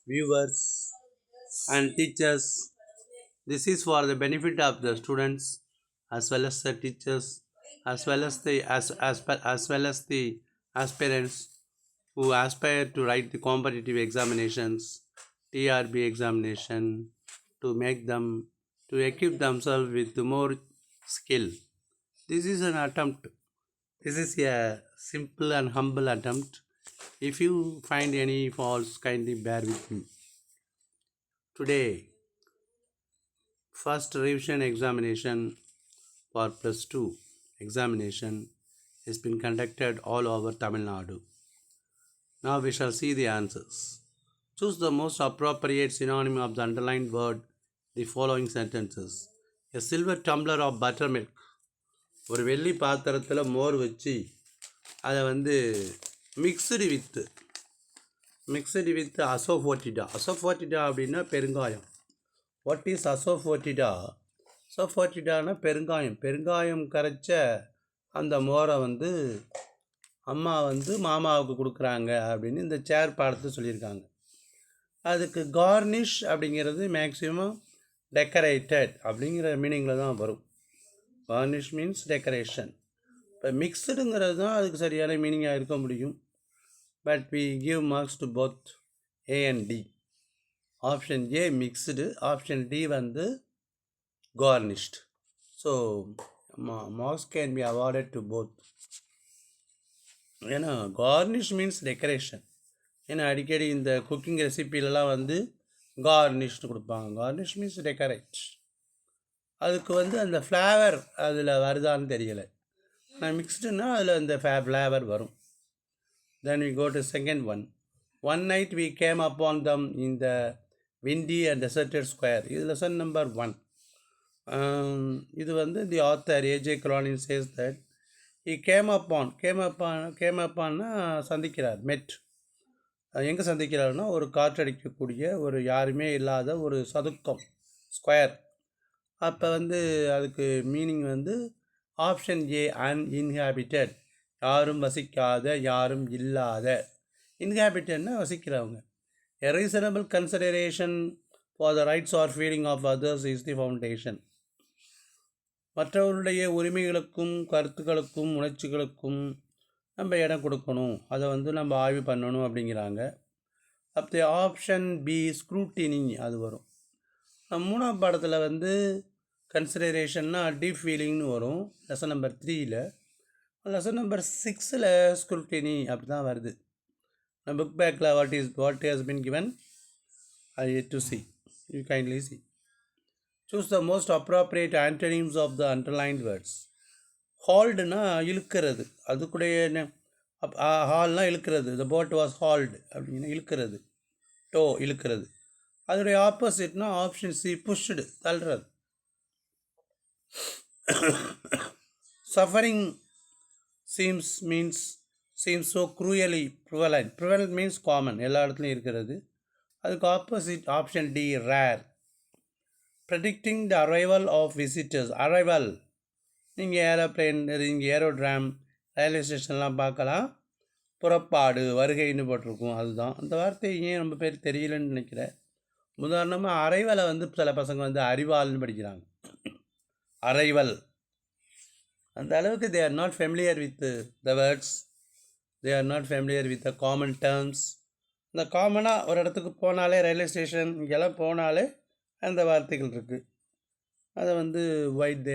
viewers, and teachers. This is for the benefit of the students as well as the teachers, as well as the aspirants who aspire to write the competitive examinations, TRB examination, to make them to equip themselves with more skill. This is an attempt. This is a simple and humble attempt. If you find any faults, kindly bear with me. Today, first revision examination for plus 2 examination has been conducted all over Tamil Nadu. Now we shall see the answers. Choose the most appropriate synonym of the underlined word the following sentences. A silver tumbler of buttermilk. ஒரு வெள்ளி பாத்திரத்தில் மோர் வச்சு அதை mixed with அசோஃபோட்டிடா. அசோஃபோட்டிடா அப்படின்னா பெருங்காயம். What is அசோஃபோட்டிடா? அசோஃபோட்டிடானா பெருங்காயம் கரைச்ச அந்த மோரை அம்மா மாமாவுக்கு கொடுக்குறாங்க அப்படின்னு இந்த சேர் பாடத்தை சொல்லியிருக்காங்க. அதுக்கு கார்னிஷ் அப்படிங்கிறது மேக்ஸிமம் டெக்கரேட்டட் அப்படிங்கிற மீனிங்கில் தான் வரும். Garnish means decoration. இப்போ மிக்சடுங்கிறது தான் அதுக்கு சரியான மீனிங்காக இருக்க முடியும். But we give marks to both A and D. Option A mixed, option D garnished. So marks can be awarded to both. ஏன்னா garnish means decoration. ஏன்னா அடிக்கடி இந்த குக்கிங் ரெசிபிலலாம் garnished கொடுப்பாங்க. garnish means decorate. அதுக்கு அந்த ஃப்ளேவர் அதில் வருதான்னு தெரியலை. நான் மிக்ஸ்டுன்னா அதில் அந்த ஃப்ளேவர் வரும். Then we go to second one. One night we came upon them in the windy and deserted square. இது lesson number 1. இது the author A.J. Cronin says that he came uponனா சந்திக்கிறார். met. எங்கே சந்திக்கிறார்னா ஒரு காற்றடிக்கக்கூடிய ஒரு யாருமே இல்லாத ஒரு சதுக்கம், ஸ்கொயர். அப்போ அதுக்கு மீனிங் ஆப்ஷன் ஏ அன்இன்ஹாபிட்டட், யாரும் வசிக்காத, யாரும் இல்லாத. இன்ஹாபிட்டட்னா வசிக்கிறவங்க. A reasonable consideration for the rights or feeling of others is the foundation. மற்றவருடைய உரிமைகளுக்கும் கருத்துக்களுக்கும் உணர்ச்சிகளுக்கும் நம்ம இடம் கொடுக்கணும், அதை நம்ம ஆய்வு பண்ணணும் அப்படிங்கிறாங்க. அப்போ ஆப்ஷன் பி ஸ்க்ரூட்டினி அது வரும். மூணாம் பாடத்தில் கன்சிடரேஷன்னா டீப் ஃபீலிங்னு வரும் லெசன் நம்பர் 3ல். லெசன் நம்பர் 6ல் ஸ்க்ரூட்டினி அப்படி தான் வருது. புக் பேக்கில் what has been given I yet to see. You kindly see. Choose the most appropriate antonyms of the underlined words. ஹால்டுனா இழுக்கிறது, அது கூட ஹால்னா இழுக்கிறது. The boat was hauled அப்படின்னா இழுக்கிறது, டோ இழுக்கிறது. அதோடைய ஆப்போசிட்னா ஆப்ஷன் சி புஷ்டு, தள்ளுறது. Suffering seems so cruelly prevalent. Prevalent means common, எல்லா இடத்துலையும் இருக்கிறது. அதுக்கு opposite option D rare. Predicting the arrival of visitors. Arrival நீங்கள் ஏரோப்ளேன், நீங்கள் ஏரோட்ராம், ரயில்வே ஸ்டேஷன்லாம் பார்க்கலாம். புறப்பாடு, வருகைன்னு போட்டிருக்கும். அதுதான் அந்த வார்த்தை ஏன் ரொம்ப பேர் தெரியலன்னு நினைக்கிறேன். உதாரணமாக அரைவலை சில பசங்க அறிவால்னு படிக்கிறாங்க. அரைவல் அந்த அளவுக்கு they are not familiar with the words. They are not familiar with the common terms. இந்த காமனாக ஒரு இடத்துக்கு போனாலே, ரயில்வே ஸ்டேஷன் இங்கெல்லாம் போனாலே அந்த வார்த்தைகள் இருக்குது. அதை why they